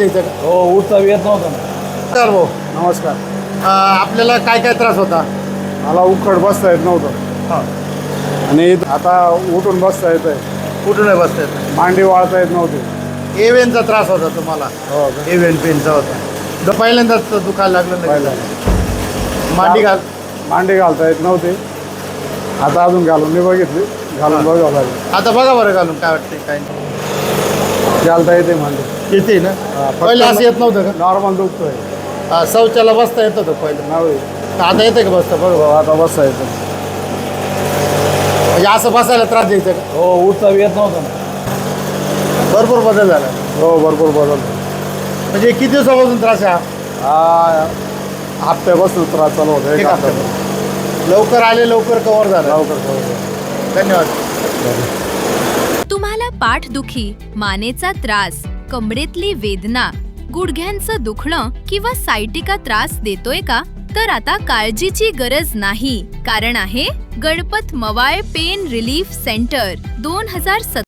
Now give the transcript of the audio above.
द्यायचा का? हो उठता येत नव्हतं ना. नमस्कार भाऊ. नमस्कार. आपल्याला काय काय त्रास होता? मला उखड बसता येत नव्हतं हां. आणि आता उठून बसता येत आहे. कुठून नाही बसता येत? मांडी वाळता येत नव्हती. एव्हेनचा त्रास होता तुम्हाला? हो एव्हेन पेनचा होता. पहिल्यांदाच दुखायला लागलं नाही? पहिल्यांदा. मांडी घाल. मांडी घालता येत नव्हती. आता अजून घालून मी बघितली, घालून बघावं लागेल. आता बघा बरं घालून काय वाटतंय काय नाही. घालता येते मांडी. येते ना? फक्त पहिलं असं येत नव्हतं का? नॉर्मल दुखतोय. शौचाला बसता येत होतं पहिलं? नाही. आता येतं का बसता? हो बरोबर. आता बसता येतं. म्हणजे असं बसायला त्रास द्यायचा का? हो उठता येत नव्हतं ना. भरपूर बदल झाला. हो भरपूर बदल. म्हणजे किती दिवसापासून त्रास आहे हा? हा हप्त्यापासून त्रास चालू होता. एक हप्त्यापासून. लवकर आले लवकर कव्हर झालं. लवकर. धन्यवाद. तुम्हाला पाठदुखी, मानेचा त्रास, कमरेतली वेदना, गुडघ्यांचं दुखणं किंवा सायटिका त्रास देतोय का? तर आता काळजीची गरज नाही, कारण आहे गणपत मवाय पेन रिलीफ सेंटर 2017